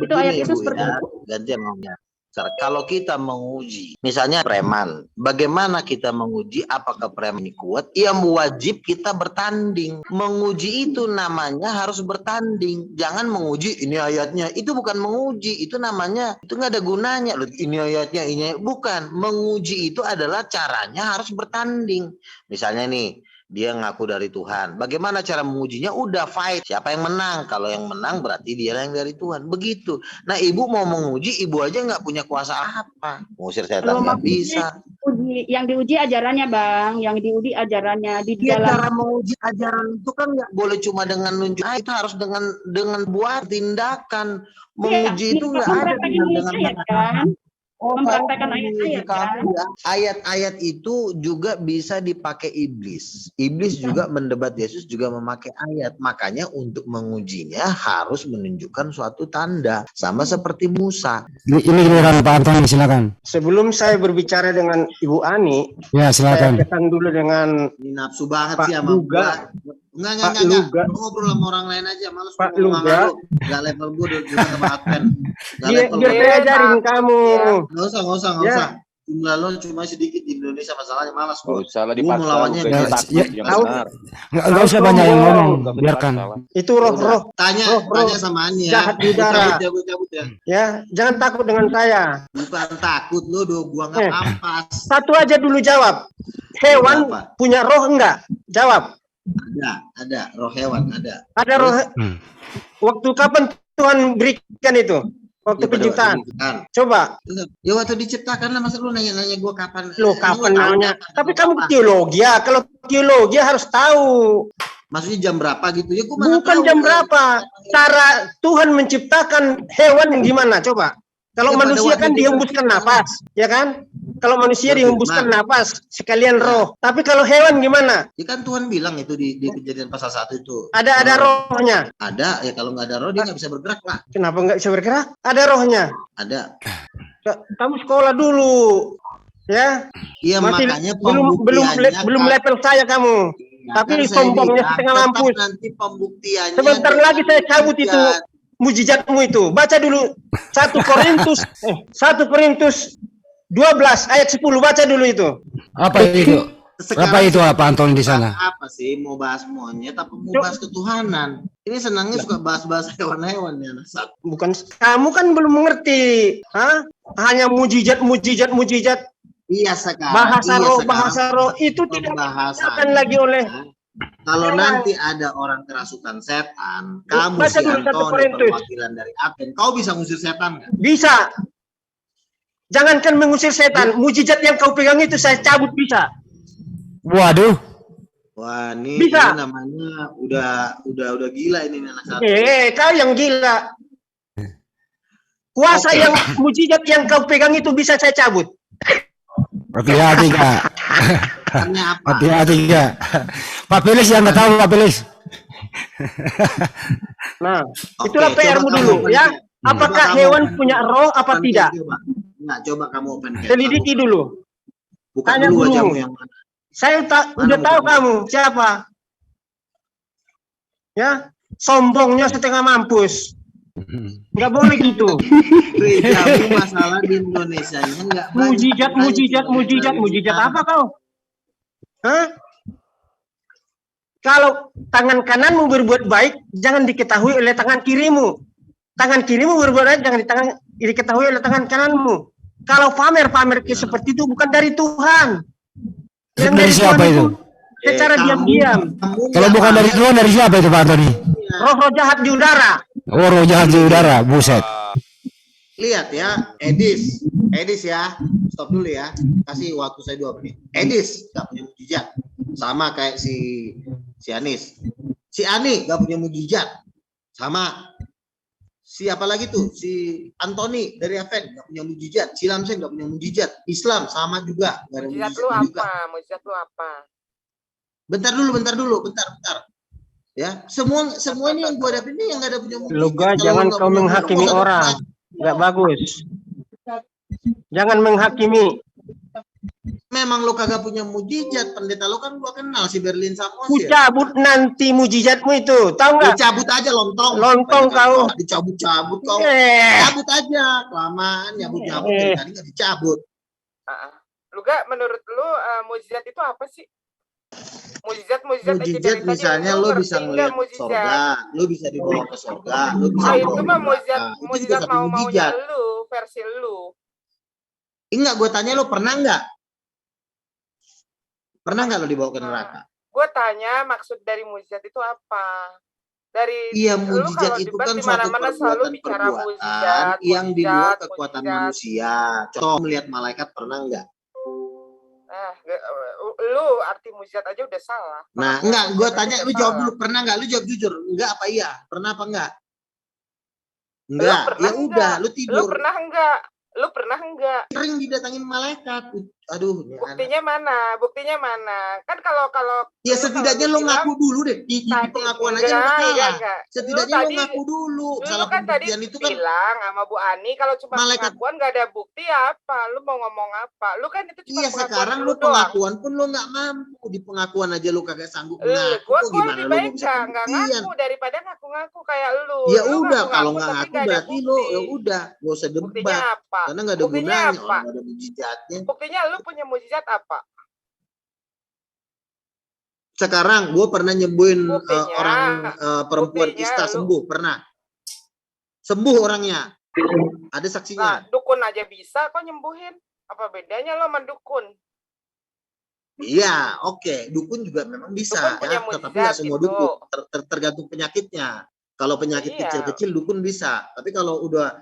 Itu ayat Begini, itu Bu, seperti ya, itu. gantian ngomongnya. Kalau kita menguji, misalnya preman, bagaimana kita menguji apakah preman ini kuat? Yang wajib kita bertanding. Menguji itu namanya harus bertanding. Jangan menguji ini ayatnya. Itu bukan menguji. Itu namanya, itu nggak ada gunanya. Loh, ini ayatnya, ini. Bukan. Menguji itu adalah caranya harus bertanding. Misalnya nih, dia ngaku dari Tuhan. Bagaimana cara mengujinya? Udah fight. Siapa yang menang? Kalau yang menang berarti dia yang dari Tuhan. Begitu. Nah, Ibu mau menguji, Ibu aja nggak punya kuasa apa. Mengusir setan nggak bisa. Yang diuji ajarannya, Bang. Yang diuji ajarannya di Ya, dalam. cara menguji ajaran itu kan nggak boleh cuma dengan nunjuk. Itu harus dengan buat tindakan. Menguji itu nggak ada dengan ayat kan. Mempraktekkan saya ayat-ayat kan. Ayat-ayat itu juga bisa dipakai iblis. Iblis juga mendebat Yesus juga memakai ayat. Makanya untuk mengujinya harus menunjukkan suatu tanda. Sama seperti Musa. Ini giliran Pak Antoni, silakan. Sebelum saya berbicara dengan Ibu Ani, Ya saya silakan. pesan dulu dengan Ini nafsu banget Pak sih sama Luga. gua. Pak Enggak. Luga. Lu ngobrol sama orang lain aja. Males Pak gua ngomong sama Luga. lu. Gak level gue udah sama Adven. Gak Dia level saya gua. ajarin kamu. Nggak usah. Ya. Jumlah lo cuma sedikit di Indonesia, masalahnya malas Oh, gua. salah Gua mau dipaksa. lawannya bukan ya, takut, ya, yang tahu. benar. Nggak usah banyak yang ngomong, biarkan. Itu roh-roh Tanya sama Ani ya. jahat di udara. Cabut ya. ya. Jangan takut dengan saya. Bukan takut lo, gua nggak ampas. Satu aja dulu jawab. Hewan Apa? punya roh enggak? Jawab. Ada roh hewan ada. Ada roh. Waktu kapan Tuhan berikan itu? Waktu Ya, pada penciptaan. waktu diciptakan. Coba. Ya waktu diciptakan lah, masa lu nanya gua kapan? Loh, Lu kapan tahu namanya? kapan? Tapi kamu teologi ya. Kalau teologi harus tahu. Maksudnya jam berapa gitu ya? Gua mana Bukan tahu. jam berapa. Cara Tuhan menciptakan hewan gimana? Coba. Kalau Ya, pada manusia waktu kan itu dihembuskan kan- nafas, ya kan? Kalau manusia Berfirman. dihembuskan nafas sekalian roh. Tapi kalau hewan gimana? Ya kan Tuhan bilang itu di Kejadian pasal 1 itu. Ada rohnya. Ada, ya kalau nggak ada roh dia nggak bisa bergerak lah. Kenapa nggak bisa bergerak? Ada rohnya. Ada. Kamu sekolah dulu, ya. Iya Masih makanya belum level saya kamu. Tapi sombongnya setengah mampus. Nanti pembuktiannya. Sebentar lagi saya cabut itu mujizatmu itu. Baca dulu 1 Korintus 12 ayat 10, baca dulu itu. Apa itu? Apa itu apa Anton di sana? Apa sih mau bahas monyet apa mau bahas ketuhanan? Ini senangnya suka bahas-bahas hewan-hewan ya. Bukan, kamu kan belum mengerti. Hah? Hanya mujizat. Iya sekarang. Bahasa roh itu tidak digunakan lagi oleh. Kalau nanti ada orang kerasukan setan, kamu Baca si dulu 1 Antoni Korintus. perwakilan dari Aten, kau bisa ngusir setan nggak? Bisa. Jangankan mengusir setan, mujizat yang kau pegang itu saya cabut bisa. Waduh. Wah, ini Bisa. namanya udah gila ini anak satu. Kau yang gila. Kuasa yang mujizat yang kau pegang itu bisa saya cabut. Hati-hati Kak. Tanya apa? Hati-hati Kak. Pak Pelis yang nggak tahu Pak Pelis. Nah, Oke, itulah PR-mu coba dulu kamu ya. open chat. Apakah Coba hewan kamu punya roh apa open tidak? chat, coba. Nggak, coba kamu open chat. Selidiki dulu. Buka Tanya dulu gurumu. wajahmu yang mana. Saya Mana udah tahu bukunya? kamu siapa. Ya, sombongnya setengah mampus. Nggak boleh gitu. Gerejamu masalah di Indonesia nya nggak banyak. Mujizat apa kau? Hah? Kalau tangan kananmu berbuat baik, jangan diketahui oleh tangan kirimu. Tangan kirimu berbuat baik, jangan diketahui oleh tangan kananmu. Kalau pamer seperti itu bukan dari Tuhan. Yang Dari siapa Tuhan itu? Secara diam-diam. Kalau bukan dari Tuhan dari siapa itu Pak Antoni? Roh-roh jahat di udara. Oh, roh jahat di udara, buset. Lihat ya, Edis ya, stop dulu ya, kasih waktu saya 2 menit. Edis nggak punya mujizat, sama kayak si Anis. Si Ani nggak punya mujizat, sama. Siapa lagi tuh? Si Antoni dari Aven nggak punya mujizat, si Lamsen nggak punya mujizat, Islam sama juga nggak ada Mujizat mujizat lu juga. apa? Mujizat lu apa? Bentar dulu. Ya, semua ini yang gua dapet ini yang nggak ada punya mujizat. Loga, Kalau jangan nggak kau punya menghakimi mujizat, orang. Nggak bagus. Jangan menghakimi. memang lo kagak punya mujizat, pendeta lo kan gua kenal si Berlin Samosir. Ku cabut nanti mujizatmu itu. Tahu nggak? Dicabut aja lontong. Lontong kau. Dicabut-cabut kau. Eh. Cabut aja. Kelamaan nyabut-nyabut dari tadi nggak dicabut. Lu gak menurut lu mujizat itu apa sih? Mujizat aja Mujizat dari tadi misalnya lu lo ngerti bisa nggak ngeliat mujizat? surga, lo bisa dibawa ke surga, lo bisa Oh, dibawa itu ke mah neraka. Itu juga mujizat satu mau-maunya mujizat. lu, versi lu. Enggak, gue tanya lo pernah nggak? Pernah nggak lo dibawa ke neraka? Gue tanya maksud dari mujizat itu apa? Dari Iya, lu mujizat kalau itu debat kan di suatu mana-mana selalu bicara perbuatan yang di luar mujizat, kekuatan mujizat. manusia. Contoh melihat malaikat pernah nggak? Lu arti mujizat aja udah salah. Nah, Makanya enggak, gue mujizat tanya aja lu udah jawab salah. dulu, pernah nggak? Lu jawab jujur, enggak apa iya? Pernah apa enggak? Lu Enggak, pernah ya udah, lu Lu tidur. pernah enggak? Lu pernah enggak? Sering didatangin malaikat. Aduh, ini anak. Buktinya mana? Kan kalau Ya lu setidaknya kalau lo bilang ngaku dulu deh. Di tadi, pengakuan aja lo kalah. enggak. Setidaknya Lu lo tadi- ngaku dulu. Lu Salah kan tadi pembuktian itu kan bilang sama Bu Ani kalau cuma Malaikat. pengakuan nggak ada bukti apa? Lu mau ngomong apa? Lu kan itu cuma iya pengakuan sekarang lu lo doang. pengakuan pun lo nggak mampu. Di pengakuan aja lo kagak sanggup ngaku. Gua Kok gimana lebih lo baik mau bisa nggak pembuktian? ngaku daripada ngaku-ngaku kayak lu. Ya Lu udah, kalau ngaku-ngaku nggak tapi ngaku nggak ada berarti lo bukti. ya udah, gak usah Buktinya debat. apa? Karena nggak ada Buktinya gunanya, apa? orang nggak ada mujizatnya. Buktinya lu punya mujizat apa? Sekarang gue pernah nyembuhin Buktinya. orang perempuan Buktinya kista lu- sembuh, pernah. Sembuh orangnya. Ada Nah, saksinya. dukun aja bisa kok nyembuhin. Apa bedanya lo sama dukun? Iya, oke. Dukun juga memang bisa Dukun punya ya, tetapi mujizat nggak semua itu. dukun. Tergantung penyakitnya. Kalau penyakit Iya. kecil-kecil dukun bisa. Tapi kalau udah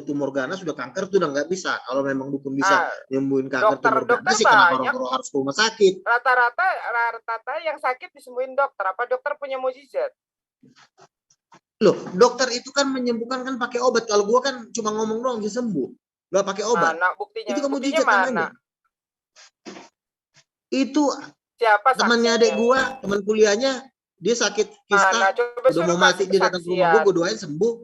tumor ganas, sudah kanker tuh udah nggak bisa. Kalau memang dukun bisa nyembuhin kanker tumor dokter ganas sih, kenapa banyak. orang harus ke rumah sakit? Rata-rata yang sakit disembuhin dokter. Apa dokter punya mujizat? Loh, dokter itu kan menyembuhkan kan pakai obat. Kalau gua kan cuma ngomong doang bisa sembuh. nggak pakai obat. Mana buktinya? Itu kan Buktinya mujizat mana? namanya. Itu Siapa temannya adek saksinya? gua, teman kuliahnya, dia sakit Mana? kista, Coba udah suruh mau mati, kasih dia datang ke rumah kesaksian. gua doain sembuh.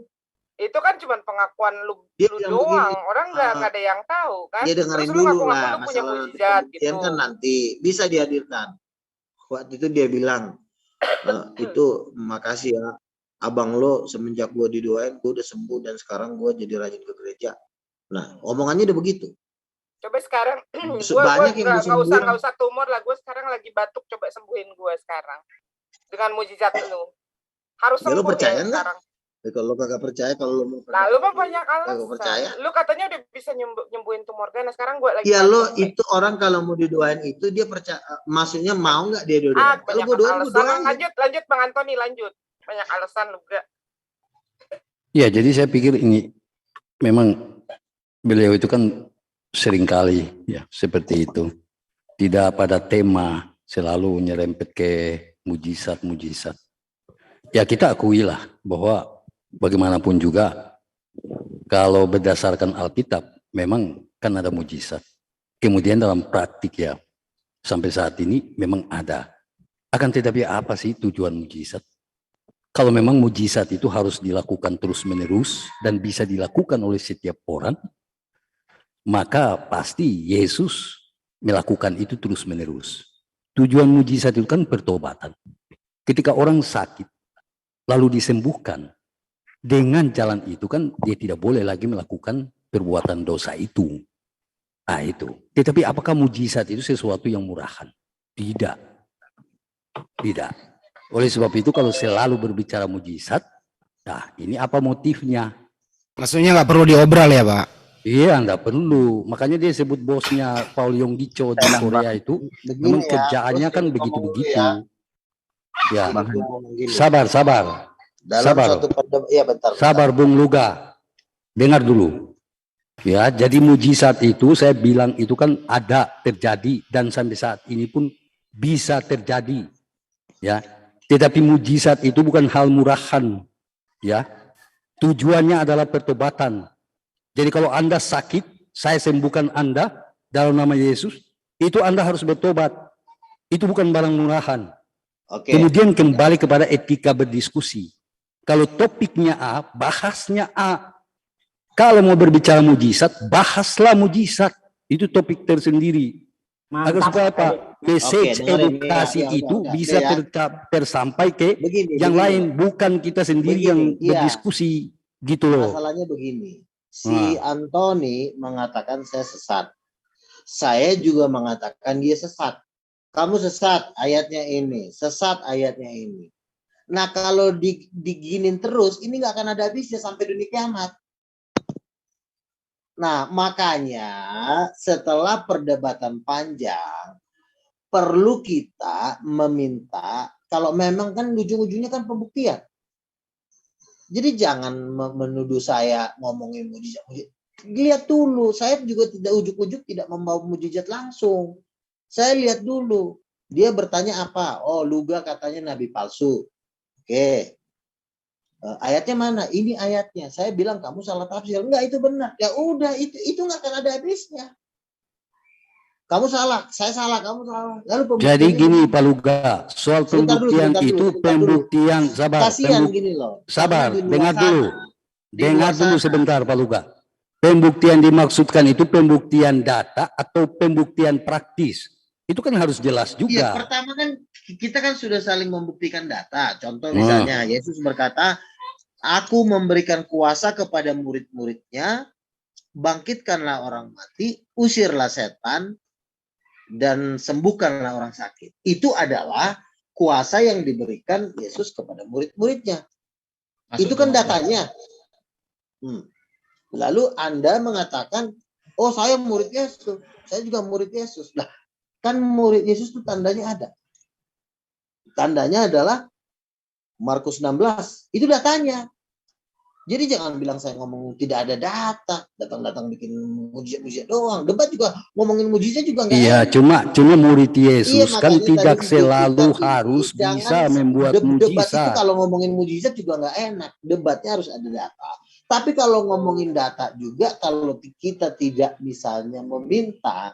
Itu kan cuma pengakuan lu Dia lu bilang doang. begini, Orang nggak ada yang tahu kan. dia dengerin Terus lu dulu ngaku-ngaku lah, lu punya masalah nanti mujizat pembuktian gitu. kan nanti bisa dihadirkan. Waktu itu dia bilang, itu makasih ya, abang lo semenjak gua didoain, gua udah sembuh dan sekarang gua jadi rajin ke gereja. Nah, omongannya udah begitu. Coba sekarang Banyak yang gua sembuhin. nggak usah tumor lah. Gue sekarang lagi batuk, coba sembuhin gue sekarang dengan mujizat lu. Harus Ya, lu sembuh percaya ya nggak? sekarang. Ya, kalau lo kagak percaya, kalau lo mau Nah, lu mah banyak kagak percaya. alasan. Lu katanya udah bisa nyembuhin tumor ganas. Sekarang gue lagi Ya lo batuk. itu orang kalau mau didoain itu dia percaya, maksudnya mau nggak dia didoain? Kalau Banyak gue doain, gue alasan. doain. Lanjut Bang Antoni, lanjut. Banyak alasan lu gak. Ya, jadi saya pikir ini memang beliau itu kan seringkali ya seperti itu. Tidak pada tema, selalu nyerempet ke mujizat-mujizat. Ya kita akuilah bahwa bagaimanapun juga kalau berdasarkan Alkitab memang kan ada mujizat. Kemudian dalam praktik ya sampai saat ini memang ada. Akan tetapi apa sih tujuan mujizat? Kalau memang mujizat itu harus dilakukan terus-menerus dan bisa dilakukan oleh setiap orang, maka pasti Yesus melakukan itu terus-menerus. Tujuan mujizat itu kan pertobatan. Ketika orang sakit, lalu disembuhkan, dengan jalan itu kan dia tidak boleh lagi melakukan perbuatan dosa itu. Nah itu. Tetapi apakah mujizat itu sesuatu yang murahan? Tidak. Tidak. Oleh sebab itu kalau selalu berbicara mujizat, nah ini apa motifnya? Maksudnya nggak perlu diobral ya Pak? Iya, enggak perlu. Makanya dia sebut bosnya Paul Yonggi-cho di Korea itu, memang kerjaannya kan begitu-begitu. Ya, sabar. Dalam Sabar. suatu iya bentar. Sabar Bung Luga. Dengar dulu. Ya, jadi mujizat itu saya bilang itu kan ada terjadi dan sampai saat ini pun bisa terjadi. Ya. Tetapi mujizat itu bukan hal murahan. Ya. Tujuannya adalah pertobatan. Jadi kalau Anda sakit, saya sembuhkan Anda dalam nama Yesus, itu Anda harus bertobat. Itu bukan barang murahan. Oke. Kemudian kembali kepada etika berdiskusi. Kalau topiknya A, bahasnya A. Kalau mau berbicara mujizat, bahaslah mujizat. Itu topik tersendiri. Agar supaya apa? Message edukasi itu bisa tersampai ke yang lain. Bukan kita sendiri yang berdiskusi. Gitu loh. Masalahnya begini. Si Antoni mengatakan saya sesat. Saya juga mengatakan dia sesat. Kamu sesat ayatnya ini. Sesat ayatnya ini. Nah kalau diginin terus, ini nggak akan ada habisnya sampai dunia kiamat. Nah makanya setelah perdebatan panjang, perlu kita meminta, kalau memang kan ujung-ujungnya kan pembuktian. Jadi jangan menuduh saya ngomongin mujizat. Lihat dulu, saya juga tidak ujuk-ujuk tidak membawa mujizat langsung. Saya lihat dulu, dia bertanya apa? Oh, Luga katanya nabi palsu. Oke. Ayatnya mana? Ini ayatnya. Saya bilang kamu salah tafsir. Enggak, itu benar. Ya udah, itu nggak akan ada habisnya. Kamu salah, saya salah, kamu salah. Lalu jadi gini Pak Luga, soal pembuktian pembuktian sabar. Kasihan gini loh. Sabar, dengar dulu. Dengar dulu sebentar Pak Luga. Pembuktian dimaksudkan itu pembuktian data atau pembuktian praktis. Itu kan harus jelas juga. Iya, pertama kan kita kan sudah saling membuktikan data. Contoh misalnya Yesus berkata, aku memberikan kuasa kepada murid-muridnya, bangkitkanlah orang mati, usirlah setan, dan sembuhkanlah orang sakit. Itu adalah kuasa yang diberikan Yesus kepada murid-muridnya. Itu kan datanya. Lalu Anda mengatakan, oh saya murid Yesus, saya juga murid Yesus. Nah, kan murid Yesus itu tandanya ada. Tandanya adalah Markus 16. Itu datanya. Jadi jangan bilang saya ngomong tidak ada data, datang-datang bikin mujizat doang. Debat juga ngomongin mujizat juga enggak. Iya, cuma murid Yesus kan tidak selalu harus bisa membuat debat mujizat. itu kalau ngomongin mujizat juga enggak enak. Debatnya harus ada data. Tapi kalau ngomongin data juga, kalau kita tidak misalnya meminta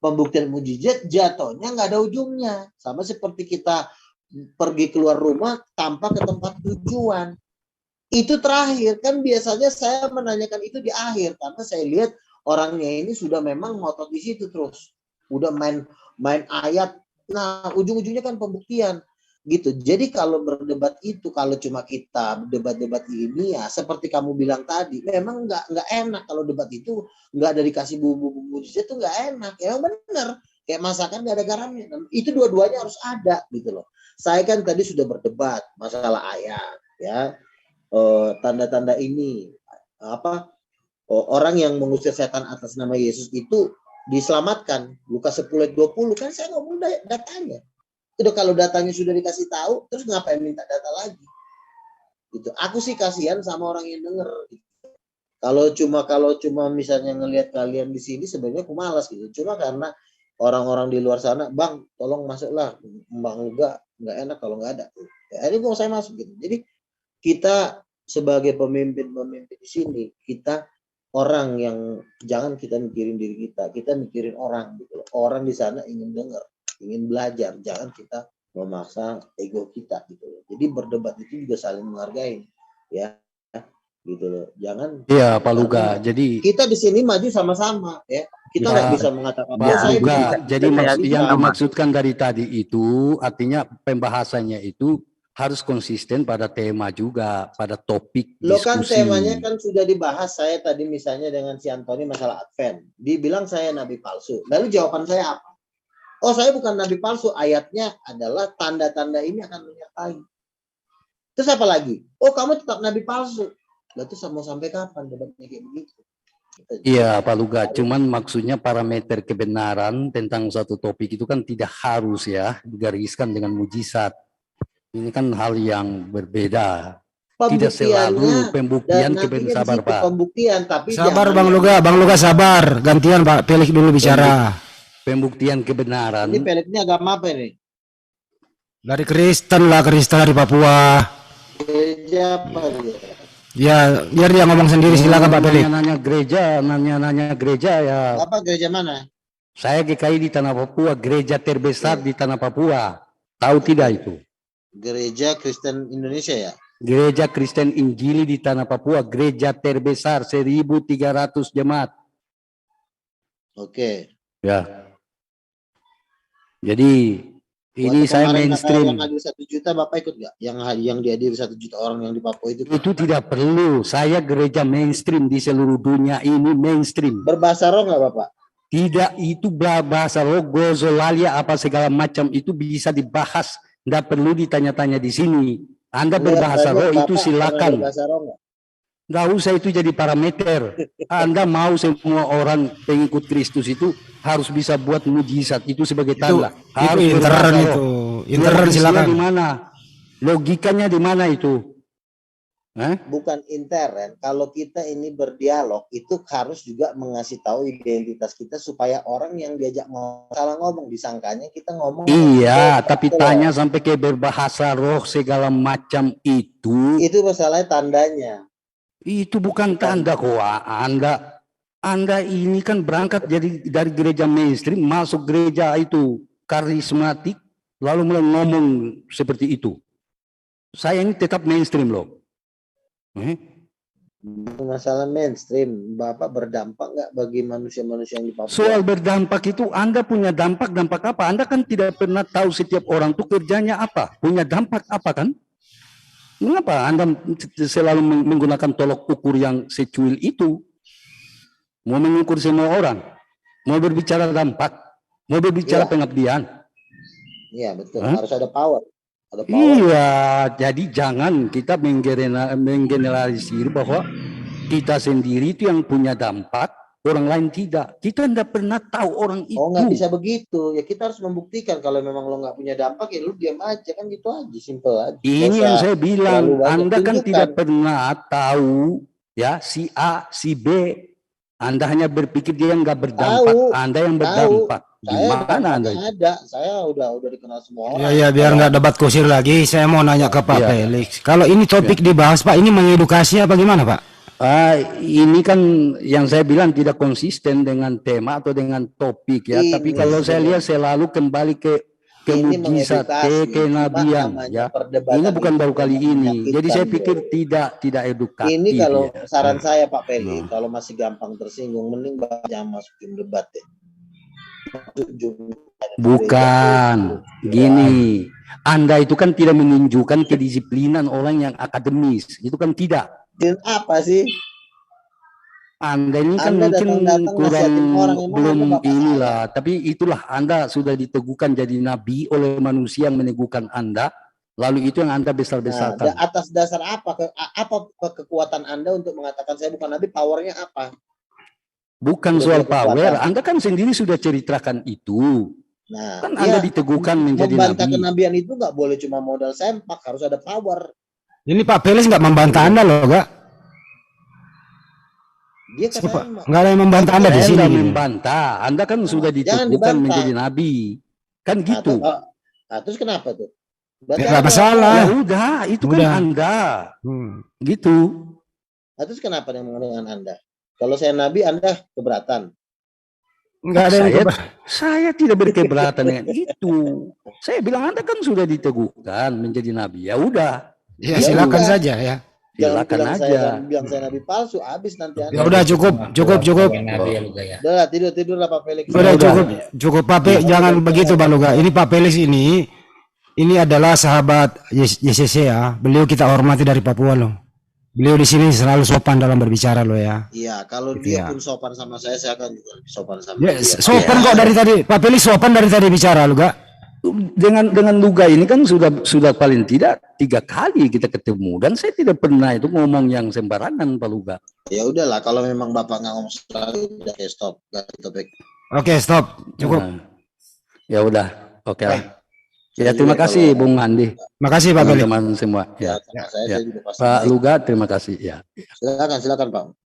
pembuktian mujizat, jatuhnya nggak ada ujungnya. Sama seperti kita pergi keluar rumah tanpa ke tempat tujuan. Itu terakhir. Kan biasanya saya menanyakan itu di akhir. Karena saya lihat orangnya ini sudah memang ngotot di situ terus. Udah main ayat. Nah, ujung-ujungnya kan pembuktian. Gitu. Jadi kalau berdebat itu, kalau cuma kita debat-debat ini ya seperti kamu bilang tadi, memang nggak enak kalau debat itu nggak ada dikasih bumbu-bumbu itu nggak enak. Ya benar, kayak masakan nggak ada garamnya. Itu dua-duanya harus ada gitu loh. Saya kan tadi sudah berdebat masalah ayat, ya tanda-tanda ini apa orang yang mengusir setan atas nama Yesus itu diselamatkan. Lukas 10:20 kan saya ngomong datanya. Itu kalau datanya sudah dikasih tahu, terus ngapain minta data lagi? Gitu. Aku sih kasihan sama orang yang denger. Gitu. Kalau cuma misalnya ngelihat kalian di sini, sebenarnya aku malas gitu. Cuma karena orang-orang di luar sana, Bang, tolong masuklah. Bang nggak enak kalau nggak ada. Ya, ini mau saya masuk gitu. Jadi kita sebagai pemimpin-pemimpin di sini, kita orang yang jangan kita mikirin diri kita mikirin orang gitu loh. Orang di sana ingin dengar, ingin belajar, jangan kita memaksa ego kita gitu loh. Jadi berdebat itu juga saling menghargai ya gitu loh. Jangan Iya, Pak Luga. Jadi kita di sini maju sama-sama ya. Kita nggak bisa mengatakan Pak saya Luga, bisa. jadi Saya yang bisa. dimaksudkan dari tadi itu artinya pembahasannya itu harus konsisten pada tema juga, pada topik Lo kan diskusi. temanya kan sudah dibahas. Saya tadi misalnya dengan si Antoni masalah Advent. Dibilang saya nabi palsu. Lalu jawaban saya apa? Oh, saya bukan nabi palsu. Ayatnya adalah tanda-tanda ini akan menyertai. Terus apa lagi? Oh, kamu tetap nabi palsu. Lalu mau sampai kapan debatnya kayak begitu? Iya, Pak Luga. Cuman maksudnya parameter kebenaran tentang satu topik itu kan tidak harus ya digariskan dengan mujizat. Ini kan hal yang berbeda. Tidak selalu pembuktian sabar, Pak. Pembuktian, tapi Sabar Bang Luga sabar. Gantian Pak Pelik dulu bicara. Pembuktian kebenaran. Ini Peliknya agama apa ini? Dari Kristen dari Papua. Gereja apa dia? Ya, biar dia ngomong sendiri silakan Pak Pelik. Nanya gereja ya. Apa gereja mana? Saya GKI di Tanah Papua, gereja terbesar di Tanah Papua. Tahu tidak itu? Gereja Kristen Indonesia ya? Gereja Kristen Injili di Tanah Papua, gereja terbesar 1.300 jemaat. Oke. Ya. Jadi ini Waktu saya kemarin mainstream. Yang hadir 1 juta Bapak ikut nggak? Yang dihadiri 1 juta orang yang di Papua itu? Itu tidak perlu. Saya gereja mainstream di seluruh dunia ini mainstream. Berbahasa roh nggak Bapak? Tidak, itu bahasa roh, gozolalia apa segala macam itu bisa dibahas. Tidak perlu ditanya-tanya di sini. Anda berbahasa roh itu silakan. Nggak usah itu jadi parameter. Anda mau semua orang pengikut Kristus itu harus bisa buat mujizat itu sebagai tanda. Harus itu intern berbahasa itu. roh. Intern Logisnya silakan. di mana? Logikanya di mana itu? Bukan intern. Kalau kita ini berdialog itu harus juga mengasih tahu identitas kita supaya orang yang diajak salah ngomong disangkanya kita ngomong. Iya, tapi tanya sampai ke berbahasa roh segala macam itu. Itu masalahnya tandanya. Itu bukan tanda kok. Anda ini kan berangkat dari gereja mainstream masuk gereja itu karismatik lalu mulai ngomong seperti itu. Saya ini tetap mainstream loh. Masalah mainstream, Bapak berdampak nggak bagi manusia-manusia yang di Papua? Soal berdampak itu Anda punya dampak apa? Anda kan tidak pernah tahu setiap orang itu kerjanya apa, punya dampak apa kan? Mengapa Anda selalu menggunakan tolok ukur yang secuil itu? Mau mengukur semua orang, mau berbicara dampak, mau berbicara pengabdian. Iya betul, harus ada power. Iya, jadi jangan kita menggeneralisir bahwa kita sendiri itu yang punya dampak, orang lain tidak. Kita tidak pernah tahu orang itu. Oh, nggak bisa begitu. Ya kita harus membuktikan kalau memang lo nggak punya dampak ya lu diam aja kan gitu aja, simple aja. Ini yang saya bilang, Anda kan tunjukkan. tidak pernah tahu ya si A, si B. Anda hanya berpikir dia nggak berdampak. Tahu, Anda yang berdampak. Gimana Anda? Ada, saya udah dikenal semua orang. Ya biar nggak debat kusir lagi. Saya mau nanya ke Pak Felix. Kalau ini topik dibahas Pak, ini mengedukasi apa gimana Pak? Ini kan yang saya bilang tidak konsisten dengan tema atau dengan topik ya. Tapi Ini kalau saya sebenarnya- lihat selalu kembali ke Ini mujizat, mengedukasi, kenabian cuma ya. namanya perdebatan Ini bukan itu baru kali memang ini. Jadi menyakitkan, saya Bro. pikir tidak edukatif. Ini kalau ya. saran saya Pak Peli, Nah. kalau masih gampang tersinggung, mending Bapak jangan masukin debat deh. Bukan, gini. Anda itu kan tidak menunjukkan kedisiplinan orang yang akademis. Itu kan tidak. Dan apa sih? Anda ini kan Anda mungkin datang-datang kurang nasihatin orang, emang belum Anda bapak inilah. Tapi itulah Anda sudah diteguhkan jadi nabi oleh manusia yang meneguhkan Anda. Lalu itu yang Anda Nah, besar-besarkan. atas dasar apa? Apa kekuatan Anda untuk mengatakan saya bukan nabi? Powernya apa? Bukan sudah soal punya power. kekuatan. Anda kan sendiri sudah ceritakan itu. Nah, Kan Anda ya, diteguhkan menjadi membantah nabi. kenabian itu nggak boleh cuma modal sempak, harus ada power. Ini Pak Pelis nggak membantah Anda loh, Kak. Dia Siapa? katanya Nggak ada yang membantah Anda di Saya sini. nggak gitu. membantah. Anda kan sudah jangan diteguhkan dibantah. menjadi nabi. Kan gitu. Terus kenapa tuh? Ya, nggak ada masalah. Ya apa? udah, itu Udah. kan Anda. Gitu. Terus kenapa dengan Anda? Kalau saya nabi, Anda keberatan. Nggak ada yang Saya tidak berkeberatan dengan itu. Saya bilang Anda kan sudah diteguhkan menjadi nabi. Ya udah, Ya Ya silakan udah. saja ya. Jangan silakan bilang aja. bilang saya nabi palsu, habis nanti Ya Anda. udah cukup. Udah tidur lah Pak Felix. Udah udah. cukup Pak Pe, jangan begitu Bang Luga. Ini Pak Pelis ini adalah sahabat YCC ya. Beliau kita hormati dari Papua loh. Beliau di sini selalu sopan dalam berbicara loh ya. Iya, kalau Gitu dia ya. pun sopan sama saya akan juga lebih sopan sama Ya, dia. sopan kok dari tadi. Pak Pelis sopan dari tadi bicara Luga. Dengan Luga ini kan sudah paling tidak 3 kali kita ketemu dan saya tidak pernah itu ngomong yang sembarangan Pak Luga. Ya udahlah, kalau memang Bapak nggak ngomong sekali, udah stop. Ganti topik. Oke, stop. Cukup. Nah, ya udah, oke lah. Ya Saya terima juga kasih kalau- Bung Andi, Makasih Pak Pelis. teman-teman semua. Ya, Ya, saya ya. juga pasti Pak baik. Luga terima kasih. Ya. Silakan Pak.